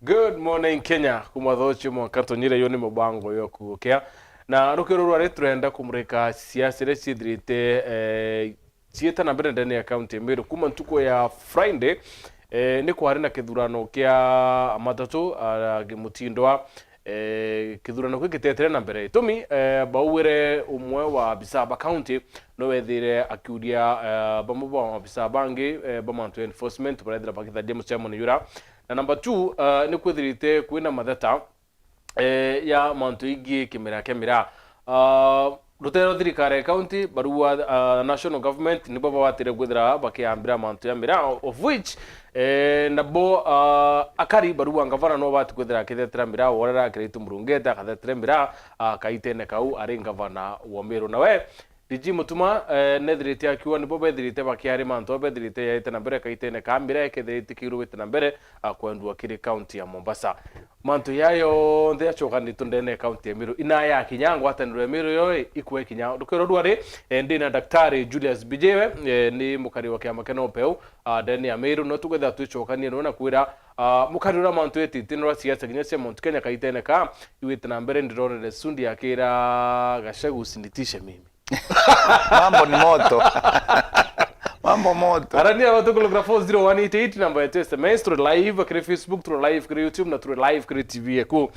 Good morning Kenya kumathochi mwakatonyire yo ni mubango yo kugukea na rukiro rwari turenda kumurika siasa ire cithirite cieta na mbere ndani ya county Meru kuma ntuko ya Friday ni kwari na kithurano kia matatu gimutindwa kithurano kwigitetere na mbere tumi bauwire umwe wa Bisaba County no wethire akiuria bamwe ba Bisaba bangi bamantu enforcement barethira bakithadia muchairman yura na number 2 ni kwithirite kwina matheta ya mantu ingi kemira rutero thirikari county barua national government ni baba watire gwithira bakiambira mantu ya mira of which nabo akari barua ngavana no bati gwithira kithetera mira worera kirito murungeta kathetera mira kaitene kau ari ngavana wa Meru nawe Diji mutuma nethirite akiwa ni bobe thirite bakiari manto bethirite yaite na mbere kaitene kambira ekethirite kiruwite na mbere kwendwa kiri county ya Mombasa manto yayo ndya chokanito ndene county ya Meru ina ya kinyango atanirwe Meru yo ikwe kinyango rukero rwari ndina daktari Julius Bijewe ni mukari wa kiama keno peu ndene ya Meru no tugetha tuchokanie no na kwira mukarura manto etitinwa siasa kinyese Mount Kenya kaitene ka iwite na mbere ndirorere sundi yakira Gachagua sinitishe mimi Mambo ni moto. Mambo moto. Arania watu kulogra 40188 namba ya SMS through live kwenye Facebook, through live kwenye YouTube na through live kwenye TV yako.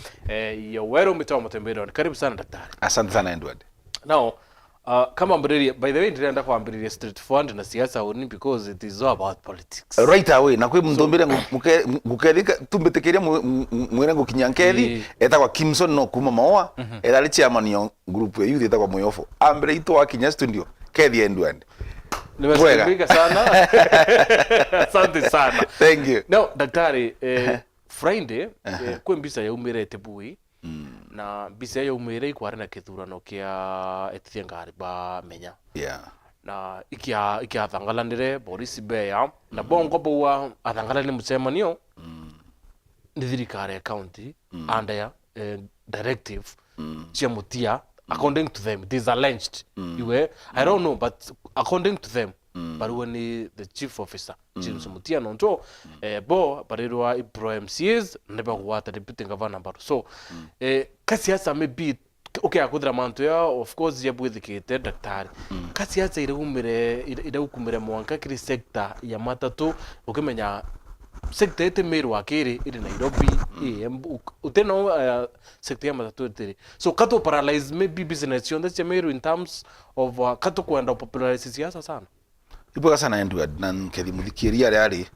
Yowero mitawa matembero. Karibu sana daktari. Asante sana Edward. Now, kama mbiriri, by the way ndirenda kwa mbiriri straight forward na siasa huni because it is all about politics. Right away na kwe mndombire mukerika tumbetekeria mwere ngukinyankeli eta kwa Kimson no kuma maoa eta li chairman yo group ya youth eta kwa Moyofo. Ambere ito wa Kinya studio kethi Edward. Nimesikia sana. Asante sana. Thank you. Now, daktari Friday kwa mbisa ya umire tebui. Na mbisa ya umire ikwari na kithurano kia etithia ngari ba menya. Yeah. Na ikia athangalanire Boris Beya na bongo bwa athangalani mucemanio ni thirikari ya county under directive cia mutia according to them it is alleged I don't know but according to them but when the chief officer James Mutia nonto bo barirwa pro MCs neba gwata deputy governor baro so kasiasa maybe okay akudra manto ya of course ya bwithikite daktari kasiasa ire ukumire mwanka kiri sector ya matatu ukimenya sector ete Meru akiri iri Nairobi uteno sector ya matatu ete so kato paralyze maybe business yonda cha Meru in terms of kato kwenda popularize siasa sana ipo sana Edward na kethi muthikiria ari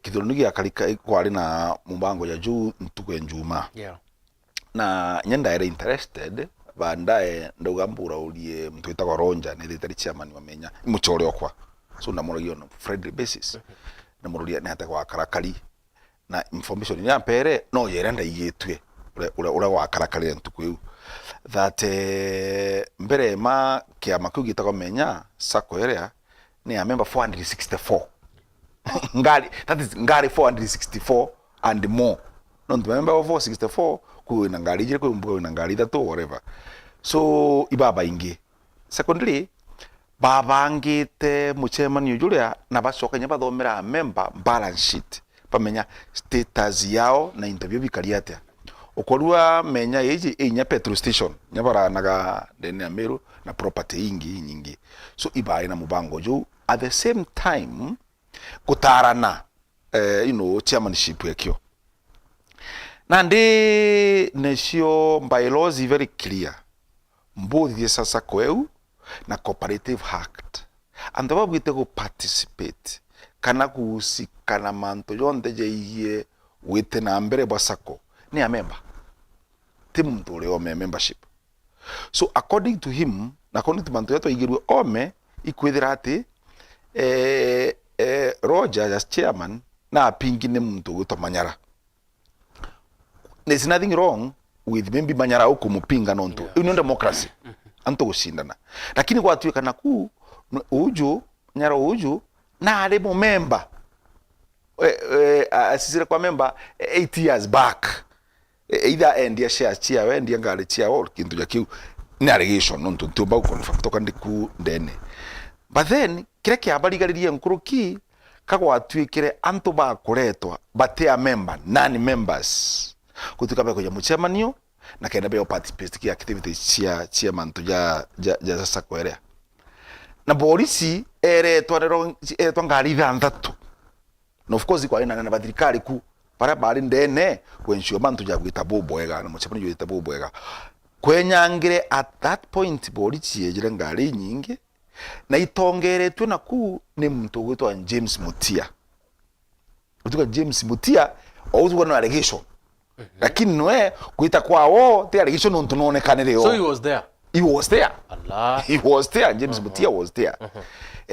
kithurano gia karika kwari na mubango ya juu ntuko njuma na nyenda ere interested bandae ndogambura ulie mtu witagwa Ronja ni thitari chairman wamenya muchore okwa so ndamuragio on friendly basis ndamururia ni hata kwa karakari na information ni ampere no yerenda igitwe ura wa karakari ntuko yu that mbere ma kiama kiu gitagwa menya sako area ni a member 464 ngari that is ngari 464 and more not member of 464 kuina ngari jire kuina ngari thatu whatever so ibaba ingi secondly babangite muchairman Julia na bacoka nya bathomera member balance sheet pamenya status yao na interview bikariate okorua menya yeji inya petrol station nyabara naga ndene ya Meru na property ingi nyingi so iba ina mubango juu at the same time kutarana chairmanship yakyo nandi nesio bylaws is very clear mbothi sasa kweu na cooperative act and babwite go participate kana kusikana manto yonde jeiye wite na mbere basako ni a member timu mtore o membership so according to him na according to manto yato igirwe ome ikwithira ati Roger as chairman na pingine mtu guto Manyara there's nothing wrong with maybe Manyara au kumupinga nonto ni democracy anto gushindana lakini kwa tuwe kana ku uju Manyara uju na alemo member asisira kwa member 8 years back either endia share chia we endia ngale chia or kintu ya kiu ni allegation nonto tumba uko kutoka ndiku ndene but then kile kiabarigaririye nkuruki kagwatwikire antu bakuretwa batea member nani members kutuka be kuja muchemanio na kenda be participate ki activities chia mantu ja sako area na polisi eretwa rero etwa ngari thanthatu no of course kwa ina na bathirikari ku para bari ndene kwensio mantu ja gwita bobwega na muchemanio gwita bobwega kwenyangire at that point polisi ejire ngari nyingi na itongeretwe naku ni muntu gwitwa James Mutia. Utuka James Mutia ouzwa no allegation. Lakini noe kuita kwao te allegation nontu nonekanire yo. So he was there. He was there. Allah. He was there. James Mutia was there.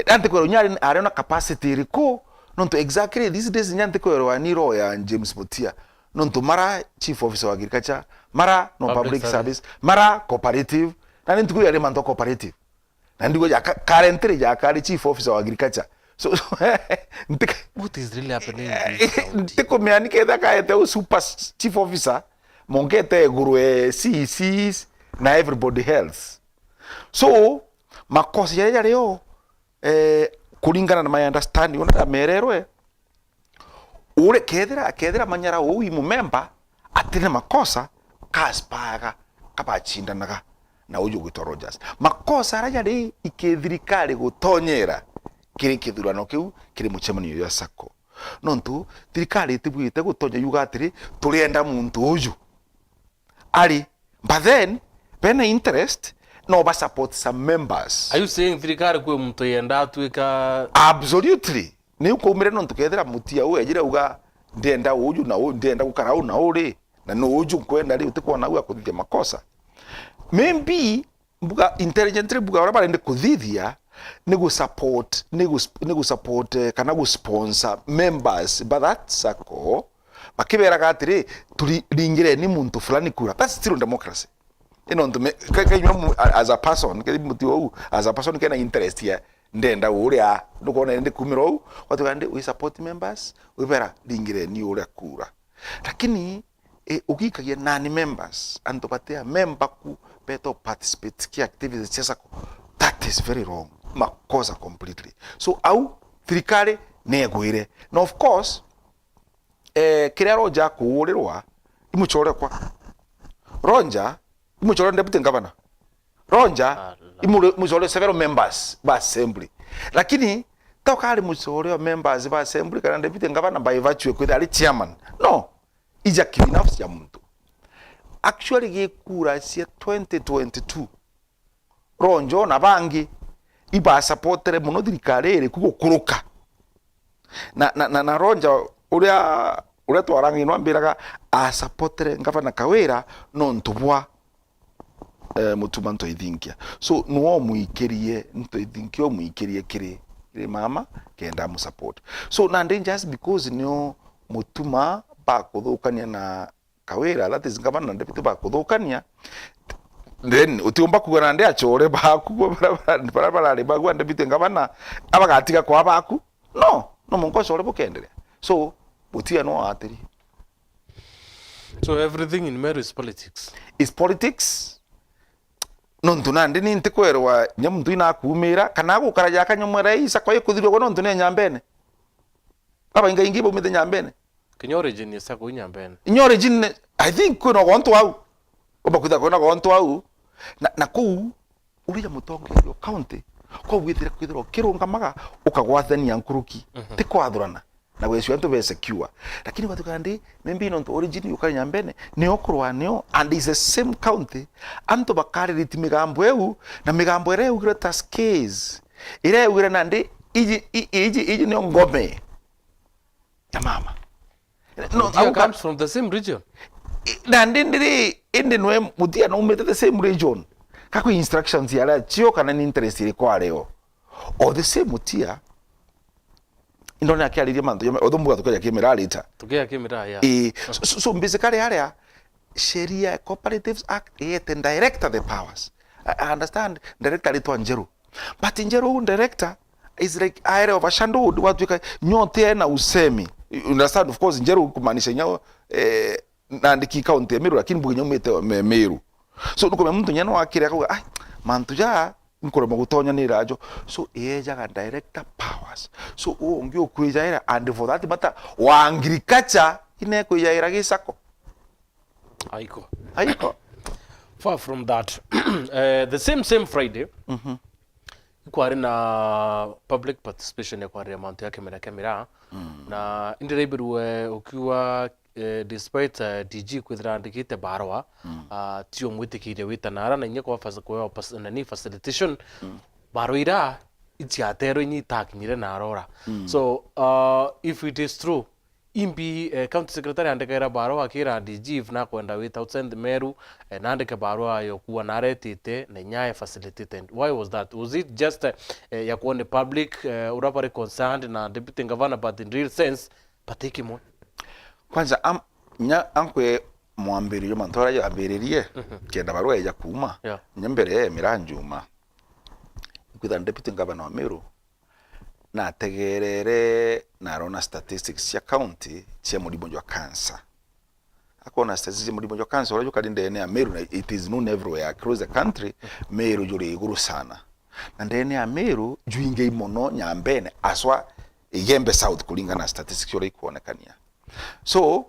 Ante kwa nyari arena capacity riko nontu exactly these days nyante kwa waniro ya James Mutia. Nontu mara chief officer wa agriculture, mara no public service, mara cooperative. Na nintu ya manto cooperative. Na ndigo ya currently ya kari chief officer wa agriculture. So what is really happening? Ntiko meanike da kaete super chief officer mongete guru CECs na everybody else. So makosa ya leo kulingana na my understanding ona mererwe ure kedera manyara uyi mu member atine makosa kaspaga kapachindanaga na uyu gwitwa Rogers makosa ara yari ikethirikari gutonyera kiri kithurano kiu kiri muchemanio ya sako nontu thirikari tibwite gutonya yuga atiri turienda muntu uyu ali but then when interest no ba support some members. Are you saying thirikari kwe muntu yenda atwika? Absolutely ni uko umire nontu kethira mutia uyu ejire uga ndenda uyu na uyu ndenda gukara uyu na uri na no uyu kwenda ri utikona uyu akuthithia makosa maybe buga intelligently buga ora barende kuthithia nego support kana go sponsor members but that sako bakibera gatiri turi ringire ni muntu fulani kura. That's still democracy. As a person as a person kana interest ya ndenda uria ndukona ndi kumiro watu gande we support members we bera ringire ni uria kura lakini ukikagia nani members antopatia member ku beto participate ki activities chesa that is very wrong makosa completely. So au thirikari negwire no of course kira Roja kuurirwa imuchore kwa Ronja imuchore deputy governor Ronja imuchore several members ba assembly lakini tokali muchore members ba assembly kana deputy governor by virtue kwa ali chairman no ija kibinafsi ya mtu actually gekura cia 2022 Ronjo na bangi iba supportere muno thirikari iri kugukuruka na Ronja uria twarangi no ambiraga a supportere ngavana Kawira no ntubwa mutuma ntoithinkia so no muikirie ntoithinkio muikirie kiri mama kenda mu support so na just because no mutuma ba kuthukania na Kawira that is ngavana deputy ba kuthukania then utiomba kugana ndi achore baku bara bagwa ndebite ngabana abagatiga kwa baku no mungo chore bukenderea so butia no atiri. So everything in Meru is politics. Is politics no ntunandi ni ntikwerwa nyamuntu ina kumira kana gukara jaka nyomwera isa kwa ikuthirwo go no ntune nyambene aba inga ingibo mite nyambene kinyorigin yesa ko nyambene inyorigin I think kuno gontu au obakuda kona gontu au na ku uri mutonge yo county ko gwithira kwithiro kirungamaga ukagwathania nkuruki tikwathurana na gwesho antu be secure lakini watu kandi maybe no origin ukari nyambene ne okurwa neo and is the same county antu bakari ritimigambo eu na migambo ere ugire taskes ire ugire nandi iji ne ngome ya mama no comes from the same region na ndindiri indi nwe mutia no umete the same region kako instructions yala chio kana ni interest ile kwa leo or the same mutia indone akialiria manto odumbuga tukaja kimera lita tukia kimera ya so basically area Sharia Cooperatives Act it and director the powers. I understand director litwa Njeru but Njeru director is like area of Ashandu watu wika nyote na usemi you understand of course Njeru kumaanisha nyao na ndiki county Meru lakini buginyo mete Meru so nuko mtu nyano akire akaga mantu ja nkurema gutonya ni rajo so ejaga director powers so ungi okwijaira and for that matter wa agriculture ine kwijaira gisako aiko far from that. The same Friday kwari na public participation ya kwari amount ya kemera na indirebiruwe ukiwa despite DG kwithirandikite barwa tio mwitikire witanara na inye kwa nani facilitation barwira itiatero inyi takinyire na arora so if it is true imbi county secretary andikaira barwa akira DG if na kwenda with outside Meru na andika barwa yokuwa naretite na nyaye facilitated. Why was that? Was it just ya kuone public urapare concerned na deputy governor but in real sense patiki mo kwanza nya ankwe mwambiriyo mantora ya ambiririe kenda barwa ya kuma nyembere miranjuma kwitha deputy governor wa Meru na tegerere na rona statistics ya county cia muribo wa cancer akona statistics muribo wa cancer urajo kadinde ne Meru na it is known everywhere across the country Meru juri iguru sana na ndene ya Meru juinge imono nyambene aswa igembe south kulingana na statistics yore ikuonekania so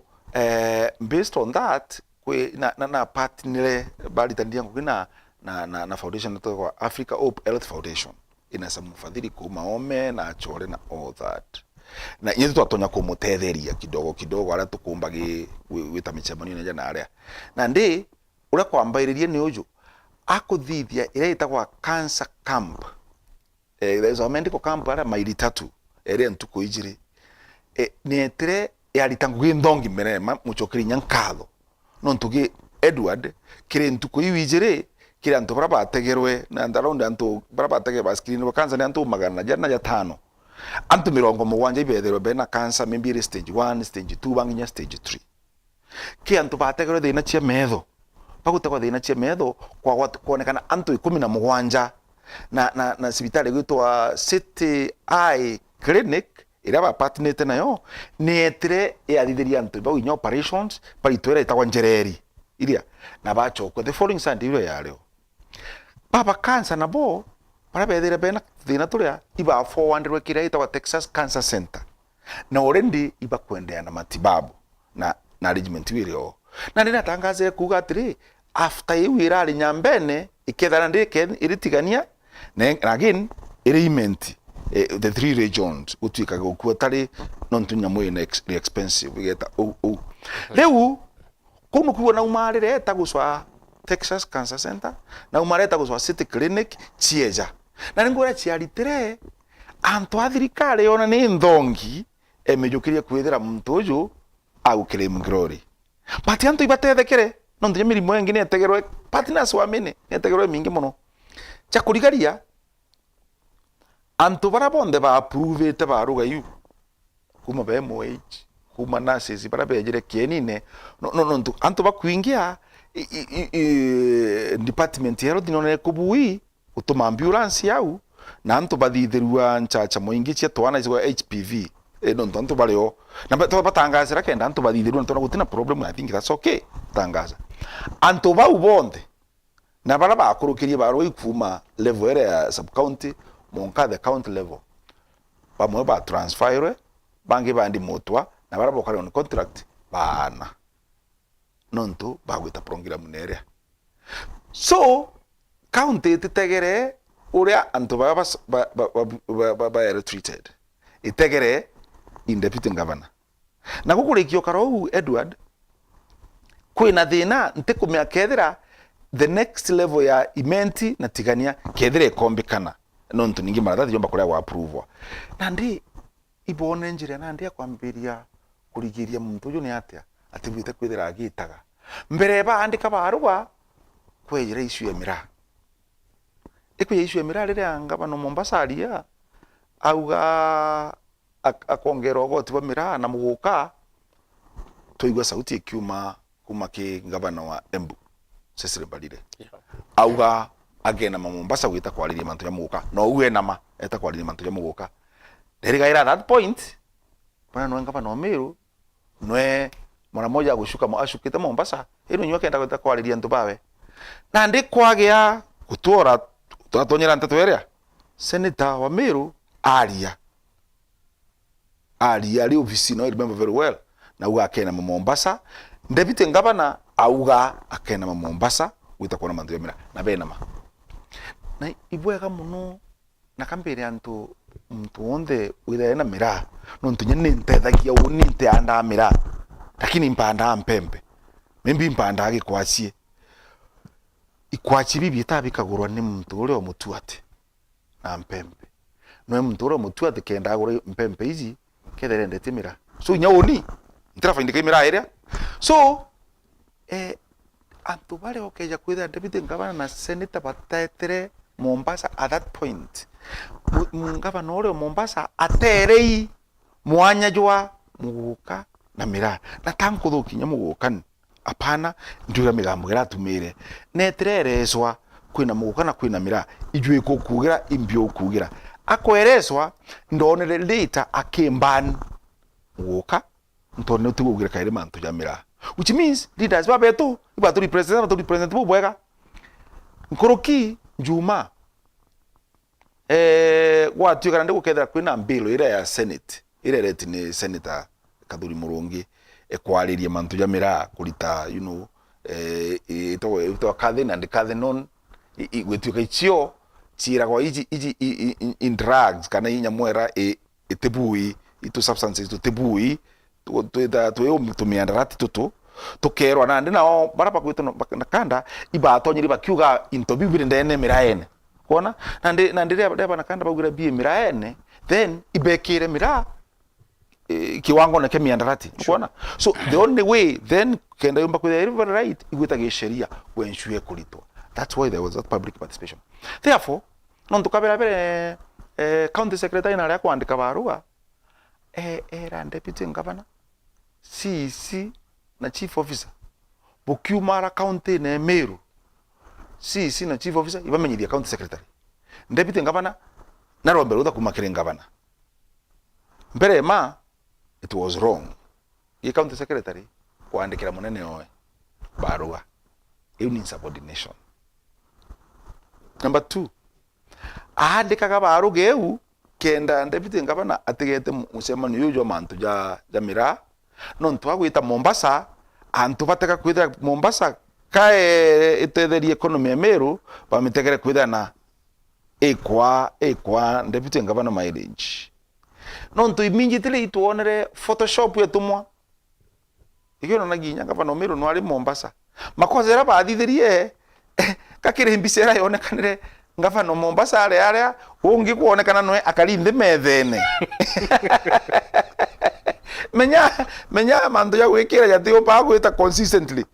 based on that kwe na partner bali tandia ngina na foundation to Africa Hope Health Foundation inasa mfadhili kuma ome na chore na all that na yetu twatonya kumutetheria kidogo ara tukumbagi wita michemanio nja na aria na ndi ura kwambairerie ni uju akuthithia ire itagwa cancer camp there is a medical camp ara maili 3 ere ntuko ijiri ni etre yaritangu ndongi merema muchokiri nyankalo no ntugi Edward kire ntuko iwijire kire antu bara bategerwe na ndaronde antu bara batege baskrini bakanza ne antu magana jana ya 5 antu 70 ibetherwe bena cancer maybe stage 1 stage 2 banginya stage 3 ki antu bategerwe thina cia metho bagutakwa thina cia metho kwa watu kuonekana antu 17 na sibitari gwitwa City Eye Clinic ira ba partner nayo ni etre yathithiria antu ba winya operations bali twera itagwa njereri iria na bachokwe the following Sunday ile yareo baba cancer na bo para bedire bena thina turia iba 400 kira itagwa Texas Cancer Center na already iba kuendea na matibabu na arrangement wirio na ndina tangaze kuga atiri after iwira ali nyambene ikethana ndike iritigania na again arrangement the 3 regions utwika gukua tari nontunya mwene expensive geta leu kuno kuwa na umarire etaguswa Texas Cancer Center na umarire etaguswa City Clinic chieja na ngora chiaritire antu athirikari ona ni ndongi emejukiria kwithira muntu uju agukire mgrori but antu ibatethekere nontunya mirimo yengi ni etegerwe partners wa mine etegerwe mingi muno cha kurigaria antu bara bonde ba approve te baruga yu kuma be MOH kuma nurses bara bejire kienine no ntu antu bakwingia department ya rodino ne kubui utuma ambulance yau na antu bathithirua nchacha moingi cia twana izwa HPV no ntu bareo na batangazira kenda antu bathithirua ntona gutina problem. I think that's okay tangaza antu bau bonde na bara bakurukirie baro ikuma level ya sub county monka the county level bamwe ba transfer bangi bandi motwa na bara bokari on contract bana nonto bagwita program nerea so county titegere uria antu ba treated itegere in deputy governor na gukurikio karo Edward kwina thina ntikumya kethira the next level ya imenti na tigania kethira ikombikana nontu ningi marathathi yomba kuria wa approve na ndi ibone njire na ndi akwambiria kurigiria muntu uyu ni atia atibwite kwithira agitaga mbere ba andika barua kwejira issue ya mira ikwe issue ya mira rire anga no Mombasa aria auga akongero goti ba mira na muguka toigwa sauti ikiuma kuma ki gavana wa Embu Cecily Mbarire auga agena Mombasa gwita kwariria mantu ya muguka no uwe nama eta kwariria mantu ya muguka nderigaira that point bana no ngaba no Meru noe mara moja gushuka mo ashukite Mombasa ero nyoke enda gwita kwariria ntu bawe na ndi kwagea gutora twatonyera nteto eria senator wa Meru aria ali ofisi no, I remember very well, na uga akena Mombasa, deputy governor auga akena Mombasa wita kuona mantu ya Mira na benama na ibwega muno na kambere antu mtu onde wira na Mira no ntunye nintethagia uninte anda Mira lakini mpanda mpembe membi mpanda agikwacie ikwachi bibi tabikagurwa ni mtu ule wa mutuate na mpembe no mtu ule wa mutuate kenda agure mpembe izi kedere ndete Mira so nyaoni ntirafa indike Mira area so antu bale okeja kwitha deputy governor na senator bataetere Mombasa at that point governor ule Mombasa aterei mwanya jwa muguka na Mira na tanko thukinya mugukani apana ndura migambo geratumire netererezwa kwina muguka na kwina Mira ijwe ko kugira imbyo kugira akwerezwa ndonere later akemban muguka ntone tugugira kaire mantu ya Mira, which means leaders babetu ibatu represent bwega nkoroki Juma watu kana ndiko kethera kwina mbilo ira ya Senate ira reti ni Senator Kathuri Murungi ekwariria mantu ya Mira kurita ito kathina ndi kathinon igwetuka icio chira kwa iji in drugs kana inya mwera etebui ito substances to tebui tu miandarati tutu tukerwa na ndi nao barapa kwitu na kanda ibatonyiri bakiuga interview bire ndene Mira ene kuona na ndi reba na kanda bagira bie Mira ene then ibekire Mira kiwango na kemiandarati kuona so the only way then kenda yumba kwa every right igwita gesheria wenshwe kulitwa. That's why there was that public participation. Therefore non tukabera bere county secretary na kuandika barua era deputy governor CC na chief officer Bukiumara county na Meru CC na chief officer ibamenyithia county secretary deputy governor na rombero da kumakire governor mbere ma it was wrong ye county secretary kuandikira munene oe barua iyo ni insubordination. Number 2 aandikaga baru geu kenda deputy governor atigete musemano yujo mantu ja Mira non twagwita Mombasa antu bateka kwithira Mombasa kae etetheria economy ya Meru bamitegere kwithira na ekwa deputy governor mileage non tu immediately tuonere photoshop yetumwa igero na ginya governor Meru no ari Mombasa makozera bathithirie kakire mbisera yonekanire governor Mombasa area ungi kuonekana noe akarinde methene menya mandu ya gwikira yatio pa gwita consistently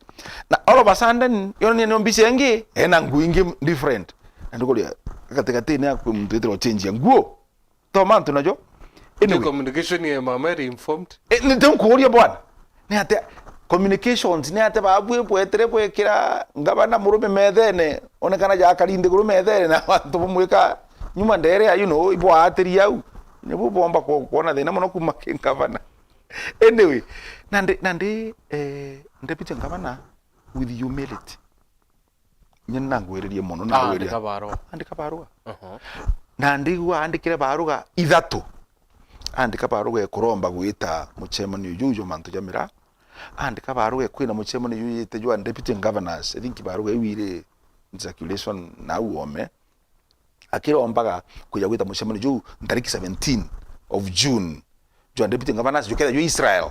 na all of a sudden yoni no mbisengi ena nguingi different ndikolia katikati ni akwe mtu etero change nguo to mantu najo anyway communication ya mama informed ni tunkuria bwana ni ate communications ni ate babwe bwetere bwekira ngabana murume methene onekana ja karinde gurume methene na bantu bumwika nyuma ndere ibwa atiri yau ni bubomba kuona thina muno kuma kinkavana anyway nandi deputy governor with humility nyina ngwiririe muno na ngwiriria andika barua nandi gwa andikire barua ithatu andika barua ekuromba gwita muchemani yujo mantu ya Mira andika barua kwina muchemani yuyite jwa deputy governors I think barua iwire circulation na uome akirombaga kuja gwita muchemani yu ntariki 17 of June jwa deputy governors jukeda yu Israel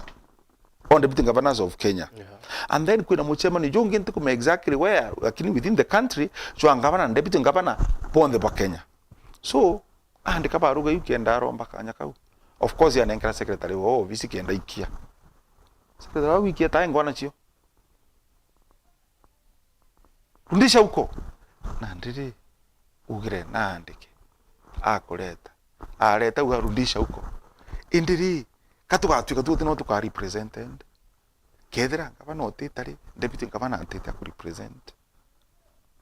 on deputy governors of Kenya and then kwina muchemani yu nginte kuma exactly where lakini within the country jwa governor and deputy governor ponde pa Kenya so andika barua yukenda romba kanya kau of course ya nenkara secretary visi kenda ikia secretary wa wiki ta ngwana chio ndisha uko na ndiri ugire na andike akoleta aleta ugarudisha uko indiri katugatuka tuti no tuka represented kedera kaba no titari deputy kaba antita ku represent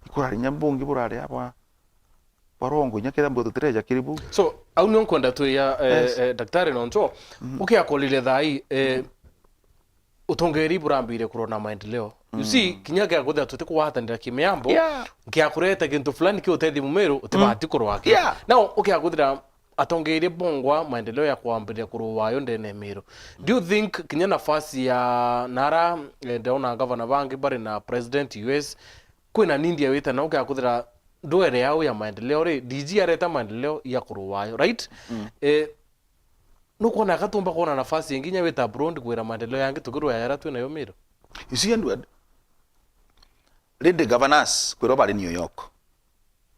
ikura nyambungi burare aba barongo nyakeda mboto tereja kiribu so au non konda tu ya daktari nonto ukiakolile thai utongeri burambire kurona maendeleo you see kinya gya gutha tuti kuwatanira kimiambo Yeah. gya kureta kintu fulani ki utethi mumeru utibati kurwaki Yeah. now okay aguthira atongeire bongwa maendeleo ya kuambiria kuruwayo ndene miru do you think kinya nafasi ya nara ndaona governor bangi bari na president US kwina nindi wita na okay aguthira ndoere yao ya maendeleo ri DG areta maendeleo ya kuruwayo right nukuona gatumba kuona nafasi inginya wita Burundi kwira maendeleo yangi tukirwa yara twina yo miru you see Edward the governors kwira bali New York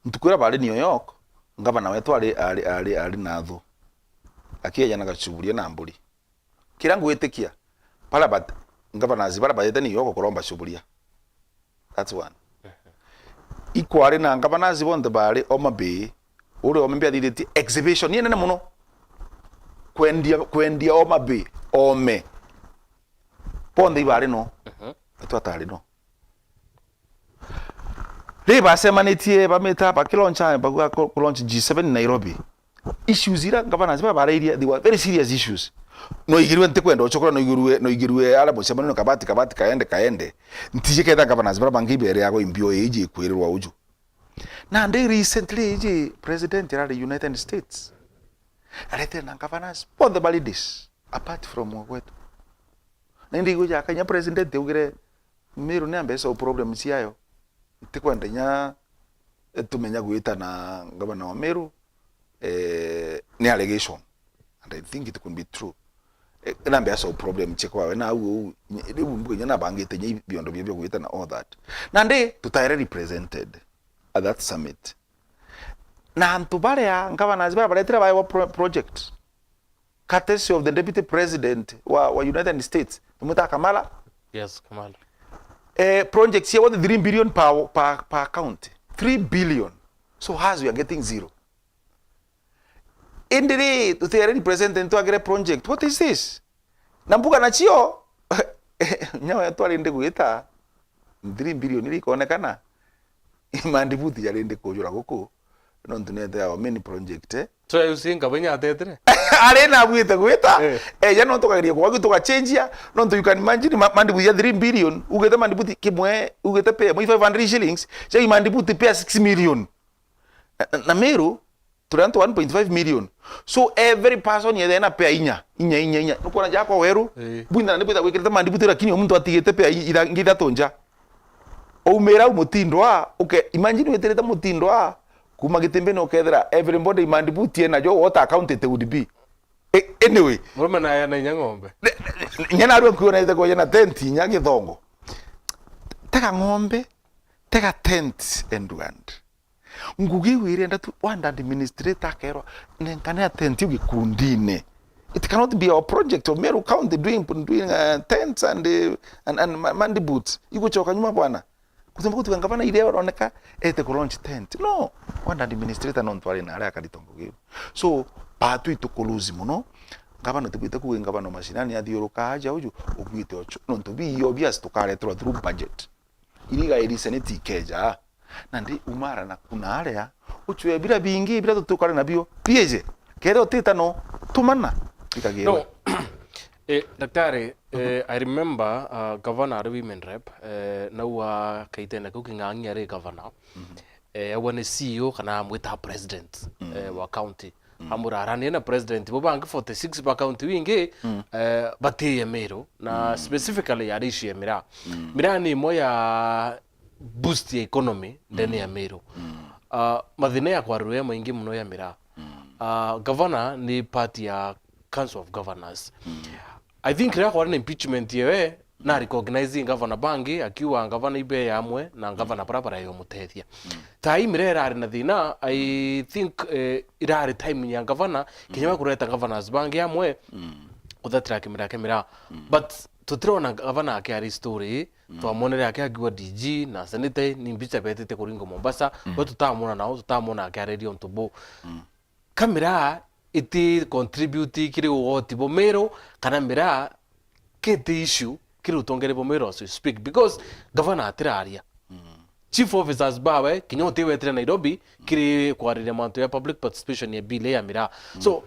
ntukwira bali New York ngabana wetu ali nathu akiya na gachuburia na mburi kira ngwitikia pala bat ngabana zibara bayete New York kuromba chuburia that's one ikwari na ngabana zibonde bali Homa Bay uri omembia diditi exhibition ni nene muno kwendia Homa Bay ome ponde ibari no etu atari no le basemanitie bameta bakiloncha bagwa launch G7 in Nairobi issues ira ngabana ziba barairia they were very serious issues no igirwe ntekwenda ochokora no igirwe ala bosemani no kabati kaende ntije keda ngabana ziba bangibere yago imbio eje kwererwa uju na they recently eje president of the United States alete na ngabana on the balidis apart from wetu nindi kuja kanya president ugire miru ne ambesa problem siayo tikwenda nya tumenya gwita na ngabana wa Meru ni allegation and I think it could be true na ambesa problem chekwa we na u nya na bangite nya biondo byo gwita na all that na ndi tutaire represented at that summit na antubare ya ngabana zibara baletera bayo project courtesy of the deputy president wa United States tumuta Kamala yes Kamala projects here, what 3 billion per account. 3 billion. So as we are getting zero. In the day, to say already present into a project, what is this? Nambuka na chio. Nyawa ya tuwa linde kuita. 3 billion ili kuonekana. Imandibuti ya linde kujura kuku. Nontunete ya many project. so you think abenya atetere Arena kuita. Ya no toka kwa kutoka change ya. No you can imagine mandibuti ya 3 billion. Ugete mandibuti kimwe. Ugete pay. Mwi 500 shillings. Say mandibuti pay 6 million. Na Meru. Turanto 1.5 million. So every person yede na pay inya. Nuko na jako weru. Bunda na ndibuta wekete mandibuti lakini omuntu atigete pay ira ngida tonja. Umera umutindwa. Okay, imagine wetereta mutindwa. Kuma gitembe no kedra everybody mandibuti na jo what account it would be. Anyway, mama na ya na ng'ombe. Nyana ru kuona ite ko yana tent nya githongo. Teka ng'ombe, teka tent Edward. Ngugi wire ndatu wanda administrator kero nenkana tent ugikundine. It cannot be our project of Meru County doing tents and mandibut. Iko choka nyuma bwana. Kusemba kutu ngavana ile oneka ete ko launch tent. No, wanda administrator non twale na ala kalitongo giyo. So patu itokoluzi muno ngavana tubite ku ngavana mashinani ya dioroka haja uju ogwite ocho non to be obvious to kare through budget. Iliga ili seneti keja nandi umara na kuna area uchwe bila bingi bila tutukare na bio pieje kedo titano tumana ikagero No. Daktari, I remember governor women rep na kaitena kukingangi are governor when CEO kana mwita president wa county amura rani na president bobangi 46 ba county wingi bati Meru na specifically arishi mira ni moya boost the economy ndani ya Meru mathina ya kwaruya maingi muno ya mira governor ni party ya Council of Governors. I think ria kwa impeachment yewe na recognizing governor Bangi akiwa governor ibe yamwe na governor barabara yo mutethia. Tai mirera ari na thina I think ira time ya governor kinyama kureta governors Bangi yamwe uthatira kimira kimira but tutirona governor akiari story twamonere akiagwa DG na senate ni mbicha betete kuringo Mombasa we tutamona nao tutamona akiari on tobo kamera iti contribute kiri woti bomero kana mira kete issue kiri utongere bomero so speak because governor atiraria chief officers bawe kinyote wetre Nairobi kiri kwarire manto ya public participation ya bile ya mira so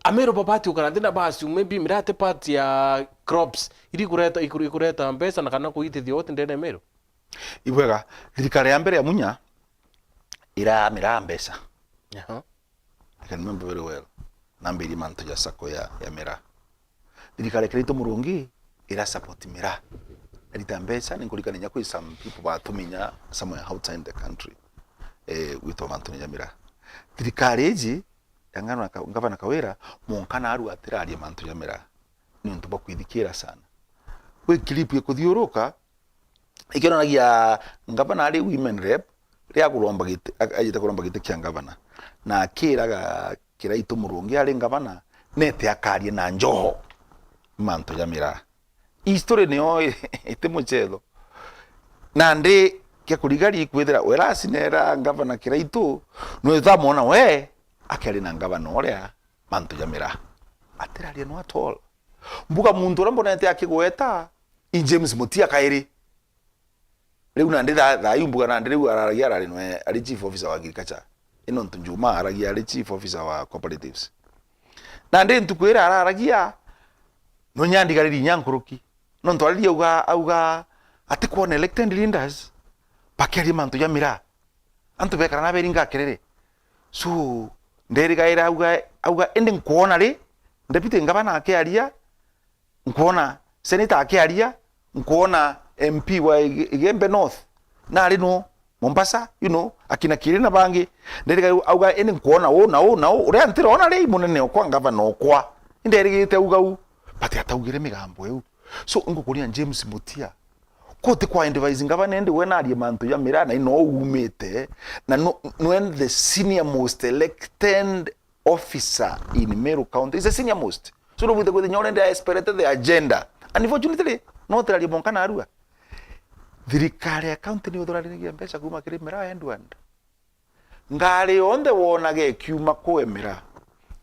Amero papati ukarathina basi maybe mirate part ya crops ili kureta mbesa na kana kuitithia wote ndene Meru. Ibwega thirikari ya mbere ya munya ira mira mbesa. I can remember very well. Nambiri manto ya sako ya mira. Thirikari kirito murungi ira support mira. Rita mbesa ninkulikana nyako some people batuminya somewhere outside the country. With manto ya mira. Thirikari eji yangana ngavana Kawira monkana aru atiraria manto ya mira. Ni untu bakwithikira sana. We clip ye kuthiuruka ikiranagia ngavana ari women rep ria kuromba gite ajita kuromba gite kia ngavana na kiraga kiraito murungi ari ngavana nete akarie na njoho manto ya mira history nio ite muchedo na ndi kia kurigari kwithira werasi nera ngavana kiraito no thamona we akari na ngavana oria manto ya mira atiraria no at all mbuga muntu rambona nete akigweta i James Mutia kairi riu na ndira yumbuga na ndira aragia arari no ari chief officer wa agriculture ino ntunjuma aragia ari chief officer wa cooperatives na ndi ntukwira aragia no nyandigariri nyankuruki no ntwariria auga ati kuona elected leaders pakeri mantu ya mira antu bekara na beringa kerere so nderigaira auga ende nkuona ri ndepite ngabana akiaria nkuona senator akiaria nkuona MP wa Igembe North na ari no Mombasa akina Kirina bangi nderiga auga ene nkuona na uri antira ona ri munene okwa ngavana okwa nderigite auga pati ataugire migambo eu so ngukuria James Mutia kote kwa advise ngavana ende wena ari mantu ya mira na ino umete na no when the senior most elected officer in Meru County is the senior most so no with the nyore they expected the agenda and unfortunately no tell you monkana arua thirikari account ni uthoraniria mbeca kuma kiri mira end ngari onde wonage kiuma kwemira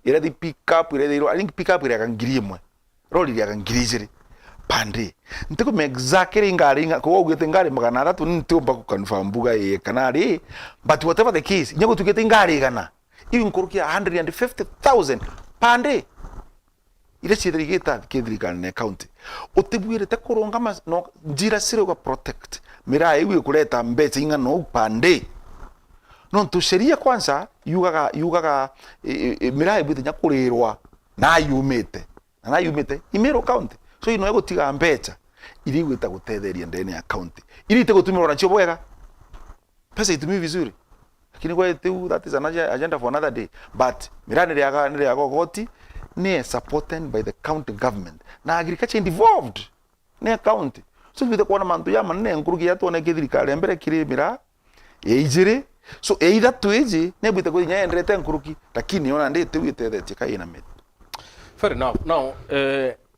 ira di pick up ira di I think pick up ira kangiri imwe roli ira kangiri jiri pande ntiko me exactly ngari ko ugete ngari magana 3 ntimba ku confirm buga ye kanari but whatever the case nyago tugete ngari kana even kurukia 150,000 pande ile chidrigita kidrigana ne account utibwire te kuronga no njira sire ga protect mira iwe kuleta mbete inga no pande no tu sheria kwanza yugaga mira iwe nyakurirwa na yumete Imero County so ino ego tiga mbeta ili gwita gutetheria ndene account ili te gutumira na chobwega pesa itumi vizuri lakini kwa that is another agenda for another day but mira nile ya goti ne supported by the county government na agriculture involved ne county so vile kwa mantu ya manne ngurugi ya tuone kithirikari mbere kiri mira ejire so either tueje ne bita ko nya endrete ngurugi lakini ona ndete witete kaina met fair enough now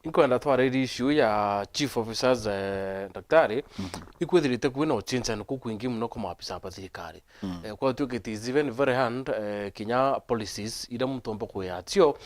inkwenda twara issue ya chief officers daktari ikwithirite kwina uchinchani kukwingi muno kuma apisa thirikari kwa tu it is even very hand kinya policies ira mutomba kuyatio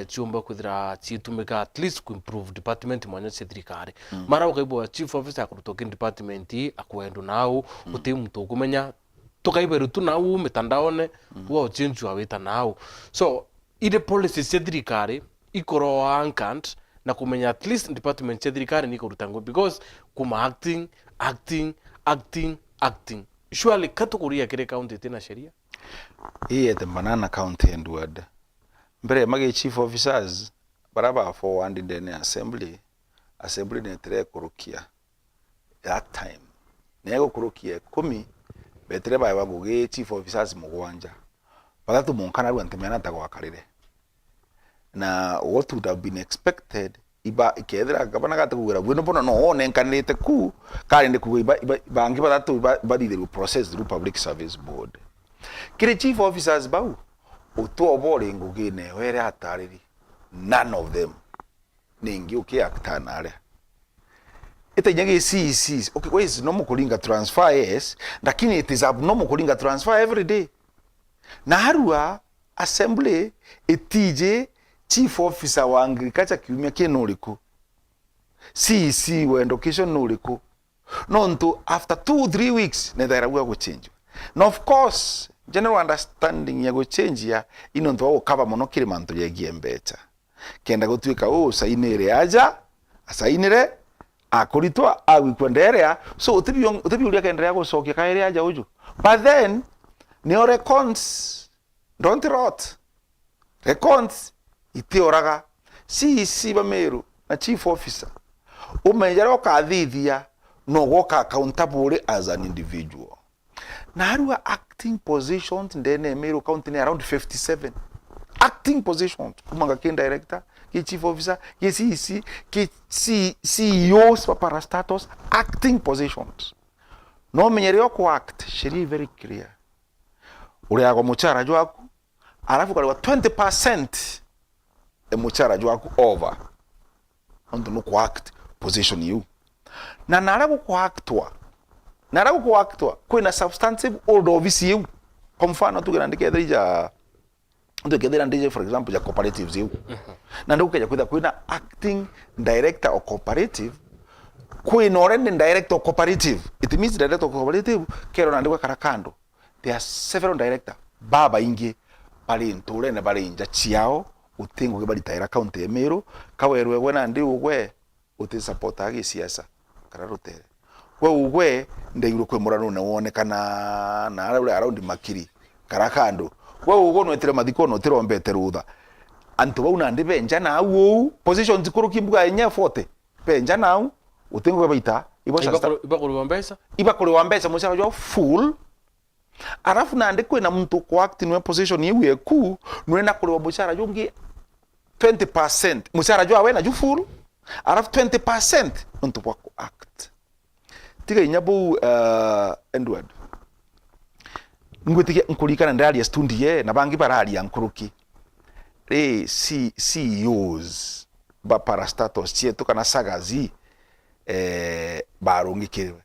chiomba kwithira chitumika at least ku improve department mwanya thirikari mara ukaibo chief officer akurutoka department akwendo nao uti mtu kumenya tukaiberu tu nao mitandaone wa uchinchu awita nao so ide policies thirikari ikoro ankant na kumenya at least department ya thirikari niko rutango because kuma acting surely kategoria kire county tena sheria the banana county and word mbere mage chief officers baraba for and in the assembly ne tere kurukia that time nego kurukia 10 betre ba baguge chief officers mugwanja batatu munkana rwantemena tagwakarire na what would have been expected iba ikethira gabana gatakugira bwino bona no one nkanite ku karinde ku bangi batatu badithiru process through public service board kire chief officers bau uto obore ngugine were atariri none of them ningi ukiaktanare itenyage CECs okay why is no mukulinga transfer yes lakini it is abnormal kulinga transfer every day na harua assembly etije chief officer wa agriculture kiumia kinuriku CEC wa education nuriku no nto after 2-3 weeks ne daira gwa guchange no of course general understanding ya guchange ya ino ntwa ukaba muno kiri mantu ya giembecha kenda gutwika sainire aja asainire akuritwa agwikwenderea so utibiuria kenderea gucokia kaire aja uju but then neo recons don't rot recons itioraga si bameru na chief officer umenjera ukathithia no goka accountable as an individual na harua acting positions ndene Meru County ni around 57 acting positions kumanga ki director ki chief officer ki CEC ki CEOs pa parastatus acting positions no menyereo ku act sheria very clear uri yako muchara jwaku alafu kaliwa 20% muchara jwaku over onto no ku act position you na narago ku actwa kwina substantive old office you kwa mfano tugerandike ndije for example ya cooperatives you na ndo kuja kwina acting director of cooperative kwina already director of cooperative it means director of cooperative kero nandikwa karakando there are several director baba ingi bali ntule na bali inja chiao utingo ke bali taira county Meru kawerwe wena ndi ugwe uti support agi siasa kararutere we ugwe ndeiro kwe murano na wonekana na around makiri karakando we ugo no etire mathiko no tirombete rutha antu bau nandi benja na wo positions kuruki mbuga enya 40 benja na utingo baita ibakuru wa mbesa musha jo full arafu nandi kwina mtu kwa act no position yewe ku no na kuri bushara jungi 20% musara jo awena ju full arafu 20% mtu kwa act tiga inyabu Edward ngwitikia nkulikana ndali ya stundi ye na bangi barali ya nkuruki CEOs ba parastatus chieto kana sagazi barungikirwe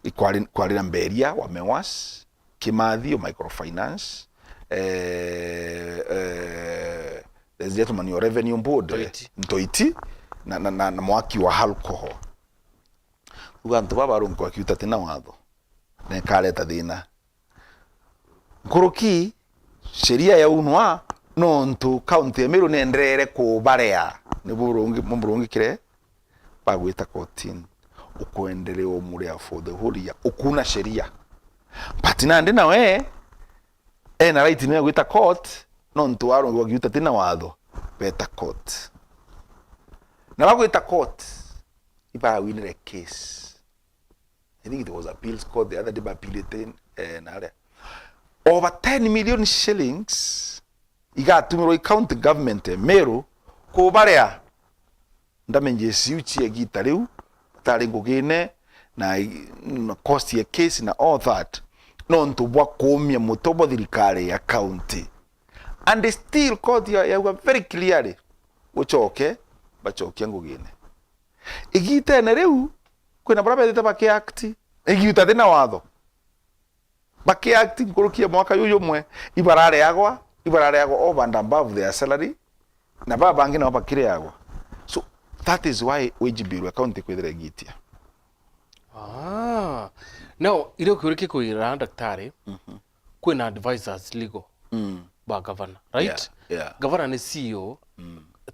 ikwalira mberia wa mewas Kimathi o microfinance there's gentleman your revenue board Ntoiti na mwaki wa alcohol ugantu baba runko akiuta tena watho ne kaleta thina nkuruki sheria ya unwa nontu county ya Meru nendrere ku barea ni burungi kire bagwita courtin ukuendelea umuria for the whole year ukuna sheria but nandi nawe na right ni gwita court nontu arongo akiuta tena watho beta court na bagwita court ibara winire case I think it was appeals court the other day by appealed over 10 million shillings igatumiro county government Meru ko barea ndamenje siuchi ya gita riu tari ngugine na cost ya case na all that no ntubwa kumya mutobo thirikari ya county and still court ya very clearly uchoke bachokia ngugine igita na riu kwina barabara thita baki act igiuta thina watho baki act nkurukia mwaka yuyo mwe ibarare yagwa over and above their salary na baba bangi na bakire yagwa so that is why wage bill account kwithira gitia now ile kuriki kuira daktari kwina advisors legal ba governor right yeah. Governor ni CEO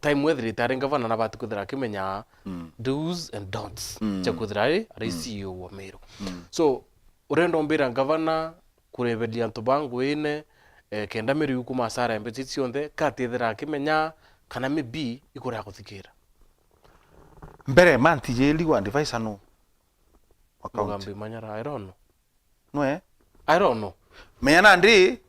time weather itare governor na batu kuthira kimenya do's and don'ts cha kuthira ari CEO wa Meru so urendo mbira governor kurebelia ntobangu ine kenda Meru yuku masara embeti cionthe katithira kimenya kana maybe ikura guthikira mbere manti jeli wa advisor no Mugambi Manyara I don't know mena ndi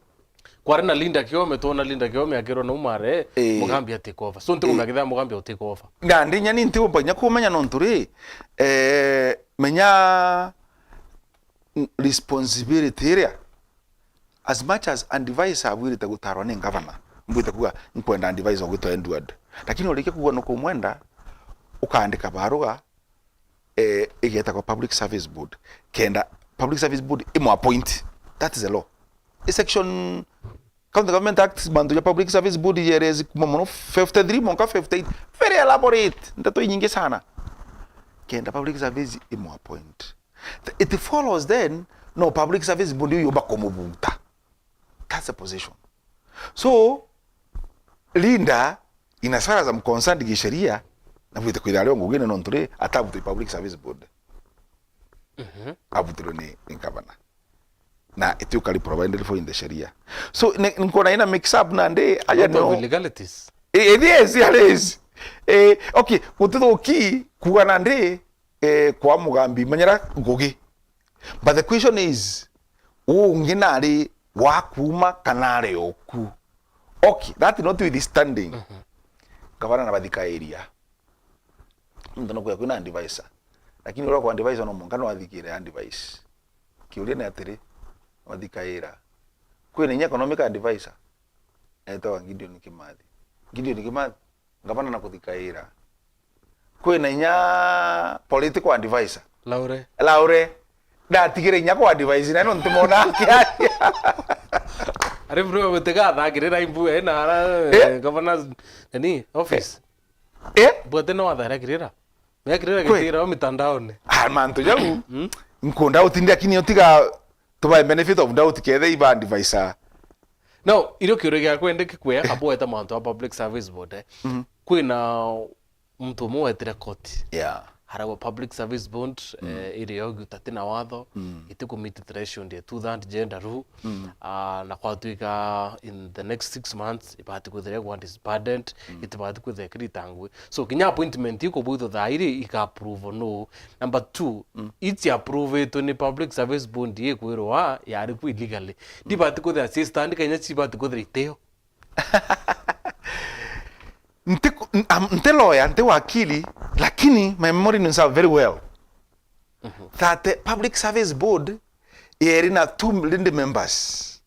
kwari na Linda Kiome tona Linda Kiome akiro no mare Mugambi take over so ntiko ngakitha Mugambi take over ngandi nyani ntiko banya kumenya nonturi menya responsibility area as much as advisor abwirite gutarwa ni governor mbwite kuga nkwenda advisor gwito Edward lakini ulike kuga no kumwenda ukaandika baruga igeta kwa public service board kenda public service board imo appoint that is a law a section County Government Act bandu ya public service board yerezi kumamono 53 monka 58 very elaborate ndato nyingi sana kenda public service imo appoint it follows then no public service board yo bakomubuta That's the position. So Linda inasara za mconcerned kisheria na vile kwa leo ngine non tule atabu public service board. Abutulo ni governor. Na it ukali provided for in the sheria. So niko na ina mix up na nde aya no legalities. Yes. Okay, kutudo ki kuana nde kwa mugambi manyara gogi. But the question is nginari wakuma kanare oku. Okay, that is not withstanding. Gavana na badika area. Mtono kwa kuna advisor. Lakini ura kwa advisor no mungano wathikire advice. Kiuria na atiri wadika era. Kwene nya economic advisor. Eto Gideon Kimathi. Gideon Kimathi gavana na kuthika era. Kwene nya political advisor. Laure. Ndatigire nya kwa advisor na no ntimona kiasi. Ari bro betega thagirira imbu na governors nani office. Bote no athagirira. Mekirira gitira mitandaoni. Mantu jangu. Nkonda utindia kini otiga to benefit of doubt kethe iba advisor. No, iro kiure gya kwende kikwe abo eta mantu public service board. Kwina mtu mwetire koti. Yeah. Harawa public service board iri yogu tatina watho itiku meet threshold ya 2 gender rule na kwa tuika in the next 6 months ibati kuthire kwa disbanded itibati kuthire kritangwe so kinya appointment iko butho thairi ika approve no. Number 2 it's approve to ni public service board ye kwirwa yari ku illegally dibati kuthire assistant kenya chibati kuthire iteo Nte lawyer, nte wakili, lakini my memory knows very well that the public service board na 2 linde members.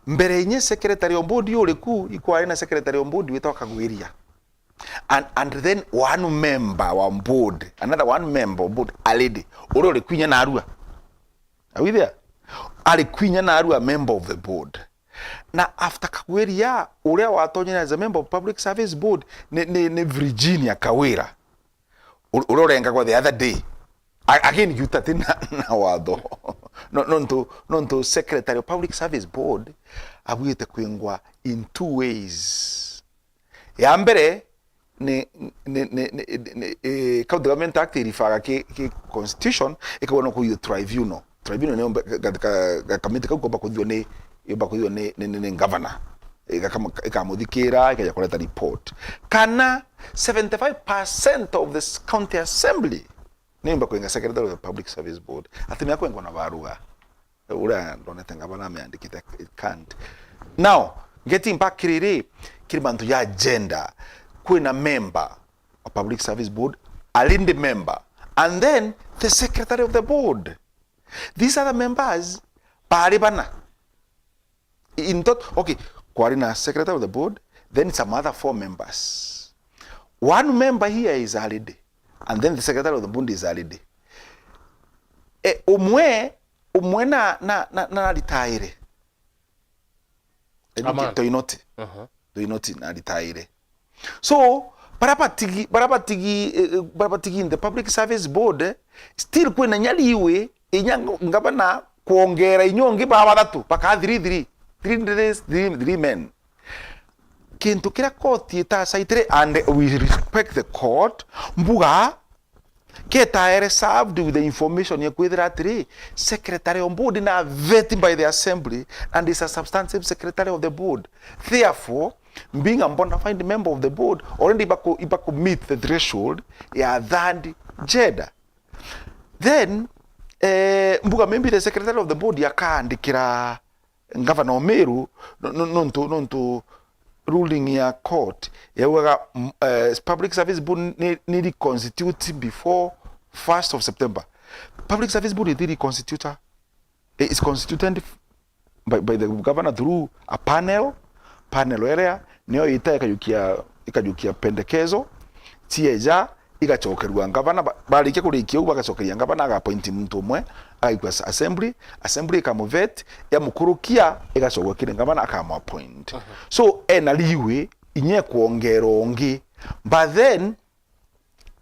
Mbere nye secretary on board yole ku ikuwa na secretary on board weta Kagwiria. And then one member on board, another one member on board, a lady. Oro le kwinya na arua. Are we there? Ale kwinya na arua member of the board. Na after Kagwiria, urea watonye as a member of public service board, ne Virginia Kawira. Urorenga kwa the other day. Again, you tatina na wado. Nonto secretary of public service board, abuite kuingwa in 2 ways. Ya mbere, kau government act irifaga ke constitution, ikawana kuyo tribunal. Tribunal ne kamite kau kwa kuyo ne ibakuyo ne governor ikamuthikira ikaja kuleta report kana 75% of this county assembly nimba kwenga secretary of the public service board atimia kwenga na baruga ura ndonete ngabana ameandikita it can't. Now getting back kiribantu ya agenda kuna member of public service board alinde member and then the secretary of the board. These are the members paribana in tot okay Kwarina secretary of the board, then some other 4 members. One member here is already, and then the secretary of the board is already. Umwe na retire. Do you not na retire. So barapatigi in the public service board still kwena nyaliwe ngabana kuongera inyonge baba batatu paka 3 men. Kintu kira court ita saitre and we respect the court. Mbuga keta served with the information ya kwithira atiri secretary on board na vetted by the assembly and is a substantive secretary of the board. Therefore, being a bona fide member of the board already ibako meet the threshold ya that gender. Then mbuga maybe the secretary of the board yakaandikira Governor Meru nonto ruling ya court ya public service board need constitute before 1st of September. Public service board is constituted by the governor through a panel area niyo ita ikajukia pendekezo tieja igachokerwa ngavana barikia kurikia bagachokeria ngavana aga appoint muntu umwe agaikwa assembly ikamuvet ya mukurukia igachogwa kire ngavana akamu appoint. So enaliwe inye kuongero ongi but then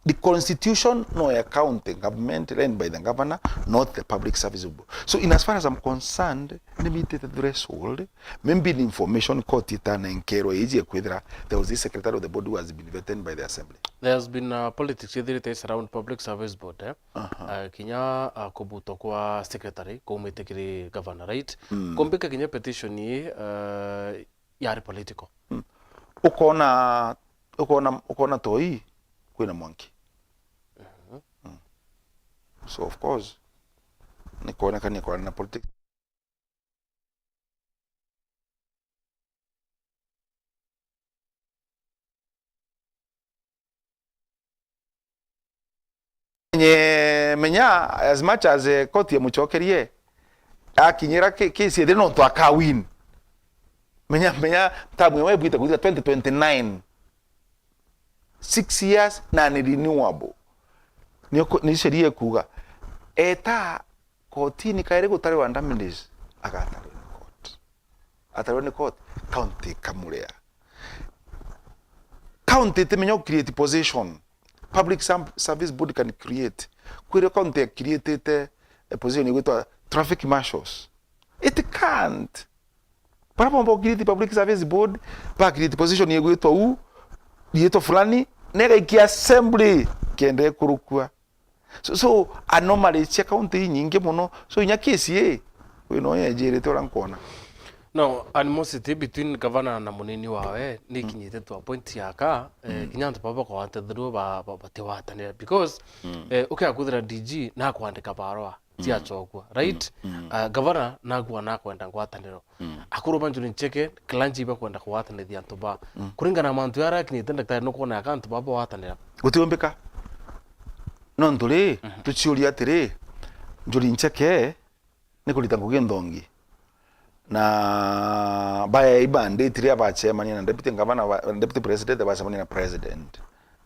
the constitution no a county government led by the governor, not the public service board. So in as far as I'm concerned, let me take the threshold. Maybe the information court itana nkero easy kwedra there was this secretary of the board who has been vetted by the assembly. There has been politics around public service board kinya kubuto kwa secretary kumitekiri governor, right? Kumbika kinya petition ni yari political. Ukona toi kwina mwanki. So of course nikuona kani kwa na politics. Menya as much as koti ya muchokerie akinyira kesi ede no to akawin menya tabu ya webuita kuita 2029 6 years na ni renewable ni sheria kuga eta koti ni kaire gutare wa damages agatare ni court atare ni court county kamurea county temenyo create position public service board can create kwire county created a position yitwa traffic marshals. It can't. Para pombo create public service board pa create position yitwa yitwa fulani nega iki assembly kende kurukua. So anomaly cha county nyingi muno so inya kesi wino yejere to rankona. No, animosity between governor na munini wawe ni kinyite to point yaka kinyanto papa kwa antedru ba tewatanira because ukakudira DG na kwandika barua tia chokwa, right? Governor na gwa na kwenda ngwataniro akuru banjuri ncheke klanji ba kwenda kwatanira dianto ba kuringa na mantu yara kinyite ndakta no kona account baba watanira gutiombeka no ndule tuchiuri atire njuri ncheke nikulita ngugendongi na baya ibande tiri abachemani na deputy governor deputy president abachemani na president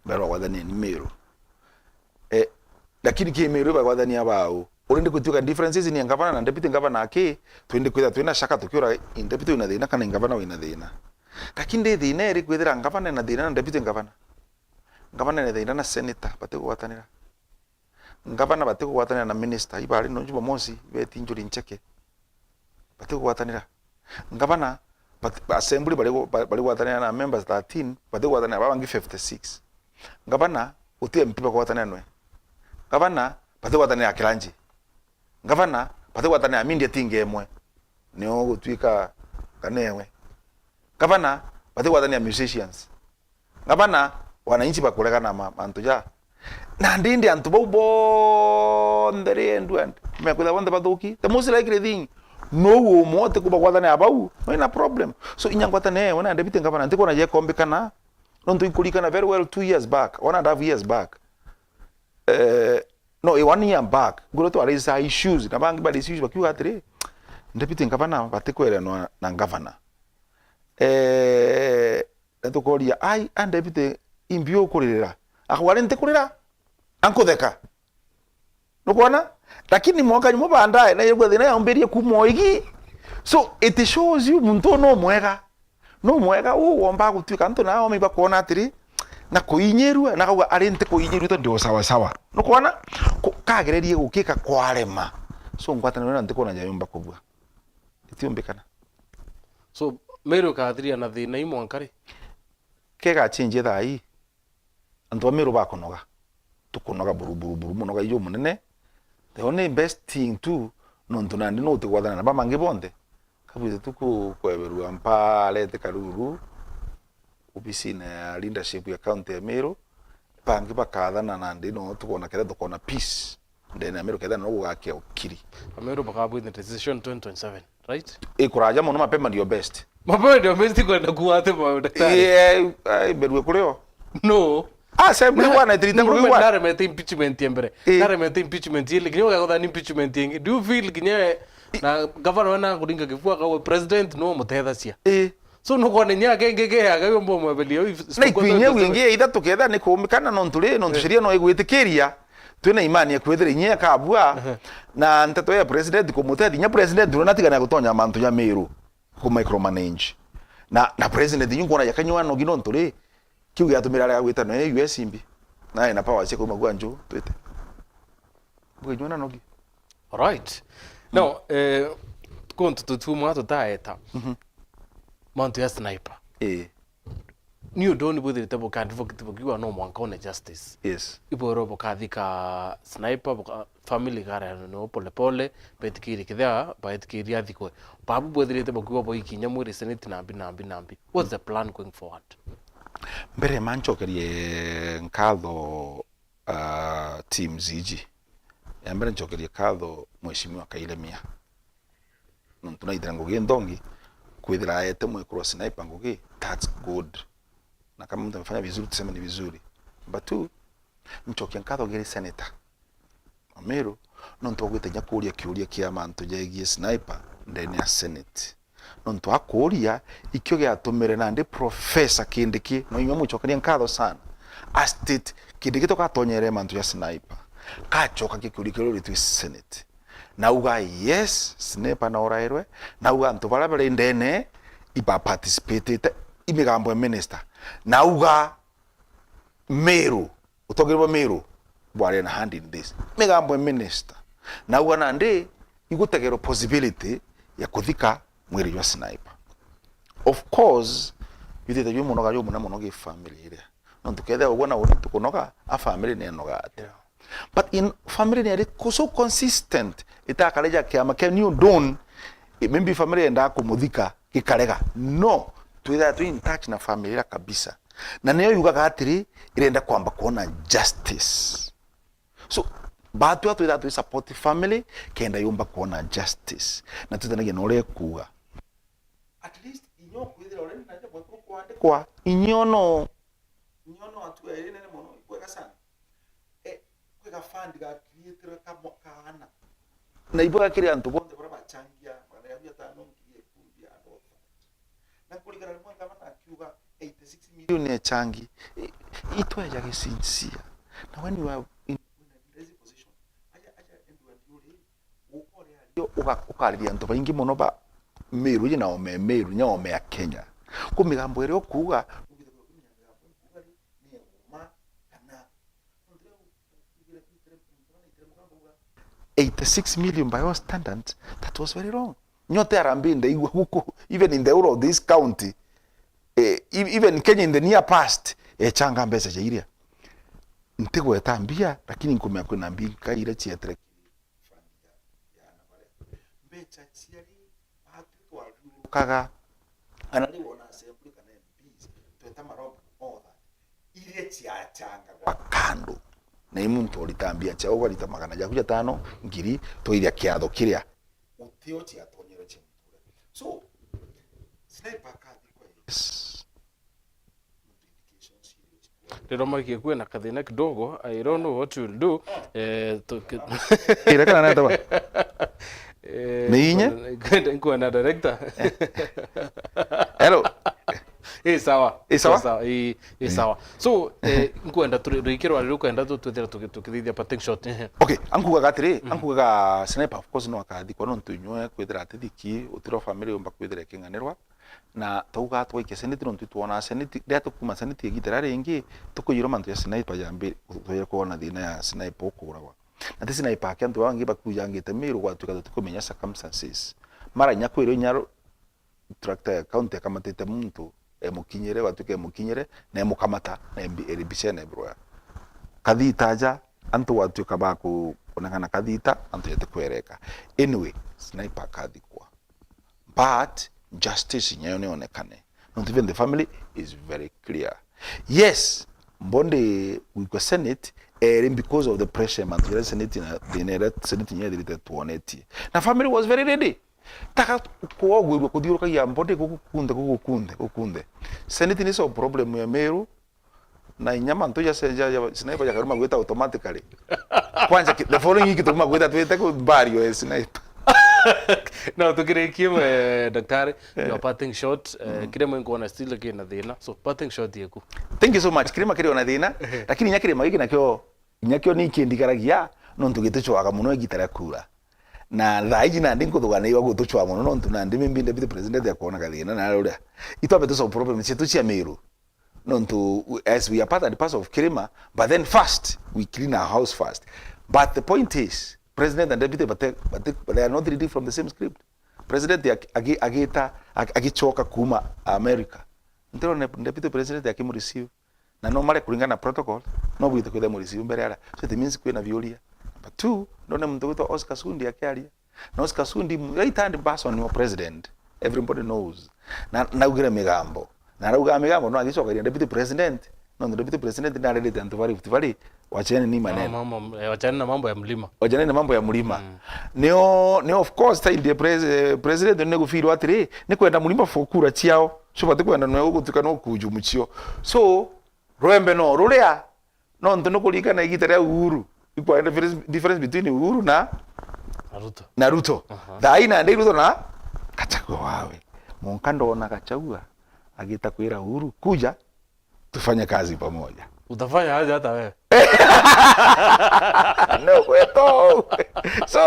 bero wadani ni Meru lakini ki Meru ba wadani abao urinde kutuka differences ni governor na deputy governor ake twende kwenda twenda shaka tukiora deputy una thina kana governor ina thina lakini ndi thina eri kwithira governor na thina na deputy governor na thina na senator bate gwatanira governor bate gwatanira na minister ibari no njuma mosi beti njuri ncheke bate gwatanira ngabana assembly bali gwatanira na members 13 bate gwatanira babangi 56 ngabana utie mpipa gwatanira nwe ngabana bate gwatanira kilanji ngabana bate gwatanira mindi tinge emwe nio gutwika kanewe ngabana bate gwatanira musicians ngabana wananchi bakulega na mantu ja na ndindi antu bobo ndere and mekwida wanda badoki the most likely thing no wo mote kuba gwathane abau no ina problem so inyangwatane wana deputy governor ndiko na je kombekana no ntu inkulikana very well 2 years back 1.5 years back no 1 year back ngoro to raise issues na bangi bali issues bakiwa atre deputy governor batekwera no na governor etokoria ai and deputy imbio kurira akwalente kurira ankotheka nukwana lakini mwaka nyuma bandaye na yegwa thina yamberie kumoigi so it shows you muntu no mwega womba gutwika ntu nawo miba kuona atiri na kuinyerua na kauga arente kuinyeru to ndio sawa sawa nukwana kagererie gukika kwarema so ngwatana na ndiko na nyumba kubwa itiombekana so Meru kadria na thina imwankari kega change thai antu Meru bakonoga tukonoga buru munoga iyo munene the only best thing too no ntunandi no tegwathana na bamangi bonde kabisa tuku kweberwa mpale te karuru ubisina ya leadership ya county ya Meru pangi bakathana na ndi no tukona kera tukona peace ndene Meru keda no gake okiri Meru bakabu in the decision 2027 right ikuraja muno mapema ndio best kwenda kuwate ba daktari berwe kuleo no assembly wana itirita kwa kwa nare mete impeachment yembere nare mete impeachment yele kinyo ga impeachment yenge do you feel kinye na governor wana kuringa kifua kwa president no mutethacia so no kone nya genge aga yombo mwebelio na kwinye wingi ida tuketha ni kumikana no nturi no ntushiria no igwitikiria twina imani ya kwethira inya kabua na nteto ya president kumutethi nya president ro natigana gutonya mantu ya Meru ku micromanage na president nyungu na yakanywa no gino nturi kiu ya tumira ya gwita no US imbi na ina power cia kuma gwanju twite bugijuna nogi. Alright. Now kontu tutuma tutaeta mantu ya sniper ni udoni bwithirite buka advocate bukiwa no mwanka one justice. Yes. Iboro bukathika sniper buka family gara no pole pole betikiri kithia betikiri athikwe babu bwithirite bukiwa boikinya mwiri senate nambi. What's the plan going forward? Mbere manchokerie nkatho teams iji ya mbere nchokerie katho mheshimiwa Kailemia tunaitira ngugi ndongi kwithira aete mwekuru sniper ngugi, that's good, na kama mtu amefanya vizuri tuseme ni vizuri. But two, nchokia nkatho giri senator Omeru nontu ogwitenya kuria kiuria kia mantu jegie sniper ndene ya senate nontu akuria ikyo giatumire na ndi professor Kindiki no inywa muchokeria nkatho sana a state Kindiki to katonyere mantu ya sniper kachoka kiuria kiro tu senate na uga yes sniper na orairwe na uga antu bara bare ndene iba participate imigambo ya minister na uga Meru utogirwa Meru bware na hand in this migambo ya minister na uga nandi igutegero possibility ya kuthika mwiri wa sniper. Of course yutite yu munoga yu muno family ile nontu kethe ubona uri tukunoga a family ne noga ate, but in family ne so consistent itakaleja kiama can you don't maybe family enda kumuthika kikarega no twitha tu in touch na family kabisa na niyo yugaga atiri irenda kwamba kuona justice. So batu atu that we support the family kenda yumba kuona justice na tutanagia nore kuga at least inyo kwithira ore na je bweko kwande kwa inyono atu ere nene mono kwega sana kwega fund ga creator ka mokana na iboga kiri antu bonde bara bachangia bara ya tano ngiye kumbia ndo na kuligara mwa kama na kiuga 86 million ya changi itwa ya kisinsia na when you are in ukariria ntu baingi muno ba Meru na Meru nyome ya Kenya kumigambo ere okuga 86 million by our standards, that was very wrong. Nyote arambinde even in the whole of this county even Kenya in the near past changa mbesa cha iria ntego etambia lakini nkumya kuna mbika ile chietre kaga analiona assembly kana MPs tweta maroba oda ile chia changa kwa kando na imuntu olitambia cha over litamagana ja kuja tano ngiri to ile kiatho kiria utio chia tonyero che mutule so sniper card kwa Ndio maki kwena kathina kidogo. I don't know what you'll do. Ira kana nata ba Meinye? Nikuwa na director. Hello. Sawa. Sawa? Sawa. So, nkuenda turikirwa rero kwenda tuthira tukithithia patting shot. Okay, ankuga gatire, ankuga sniper of course no akathi kono ntunywe kwithira atithiki utiro family umba kwithira kinganirwa na tauga twaike senate rontu tuona senate ndeto kuma senate igitera ringi tukuyiro mantu ya sniper jambi tuye kuona thina ya sniper okuragwa na tisi sniper akantu wangi bakujangite Meru gwatuka tukumenya circumstances mara nyakwiro nyaro tractor county kamatete muntu emukinyere watuke emukinyere na emukamata na eribishene bro kathitaja antu watuka baku onakana kathita antu yete kwereka anyway sniper kathikwa but justice nyayo neonekane not even the family is very clear. Yes, mbonde we go senate because of the pressure man the senate na the senate nya dirite tuoneti na family was very ready taka kuogwe kudiruka ya mbonde kukunde senate ni so problem ya Meru na inyama ntoja senja sniper ya karuma gweta automatically kwanza the following week tukuma gweta twete ku barrio sniper. No, tukirekie daktari your parting shot kirema ngona still kina thina so parting shot yeku. Thank you so much. Kirema kiri ona thina lakini nyakire magiki nakyo ni kindikaragia no ntugituchwaga muno igitara kura na thaiji na ndi nkuthuga iwa gutuchwa muno no ntuna ndi mbinde bite president ya kuona gathina na ruria itwabe tu so problem citu cia Meru not to, as we are part and parcel of Kirima, but then first, we clean our house first. But the point is, President and Deputy, but they are not reading from the same script. President agichoka kuma America. Ndio Deputy President akimureceive. Na normally kulingana na protocol, no bwite kwenda mu receive mbere ara. So it means kwena violia. But two, ndone muntu wito Oscar Sundi akiaria. Na Oscar Sundi right hand person wa president. Everybody knows. Na ugira migambo. Na rauga migambo no agicoka ira Deputy President. No Deputy President na rede antuvari futivali. Wachane ni maneno. Wachane na mambo ya mlima. Wachane na mambo ya mlima. Neo of course time the president nego feel atire ni kwenda mlima fokura chiao. So bati kwenda no gutuka no kujumuchio. So Roembe no ruria no ntono kulika na igitare Uhuru. Iko difference between Uhuru na Ruto. Daina ndi Ruto na Gachagua wawe. Munkando na Gachagua agita kwira Uhuru kuja tufanye kazi pamoja. Utafanya aje hata wewe? No kweto. So,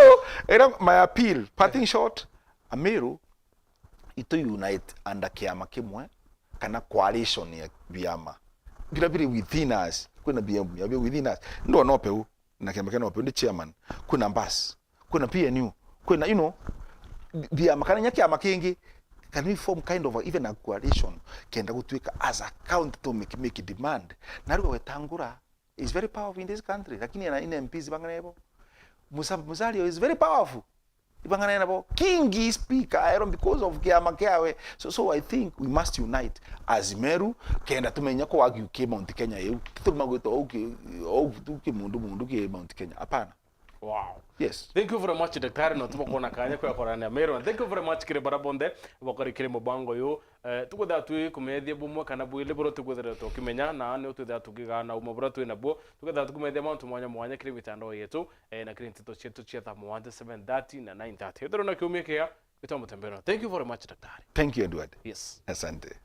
my appeal, parting short, Ameru ito unite under kiama kimwe kana coalition ya biama. Bila vile within us, kuna biamu, ya within us. Ndo nope na kiama kana nope, ndi chairman, kuna mbas, kuna PNU, kuna biama kana nyaki ama kingi. Can we form kind of even a coalition kenda gutwika as a count to make demand? Naruga wetangura is very powerful in this country. Lakini ana MPs banganebo. Musalia is very powerful. Banganebo Kingi speaker iron because of kiama kiawe. So I think we must unite as Meru kenda tumenya ko wagi ke Mount Kenya yeu. Tumagoto okay mundu ke Mount Kenya. Hapana. Wow. Yes. Thank you very much Daktari no tubakona kanya kwa korana ya Meru. Thank you very much kire barabonde bakari kire mubango yo. Tukutha tu kumethia bumwe kana bwile bro tukutha tukimenya na ne tutha tukigana umabura tu nabo tukutha tukumethia mantu mwanya kire mitandao yetu na kire ntito chetu chia 7:30 na 9:30. Ndiro na kiumia kia bitombo tembeno. Thank you very much Daktari. Thank you Edward. Yes. Asante.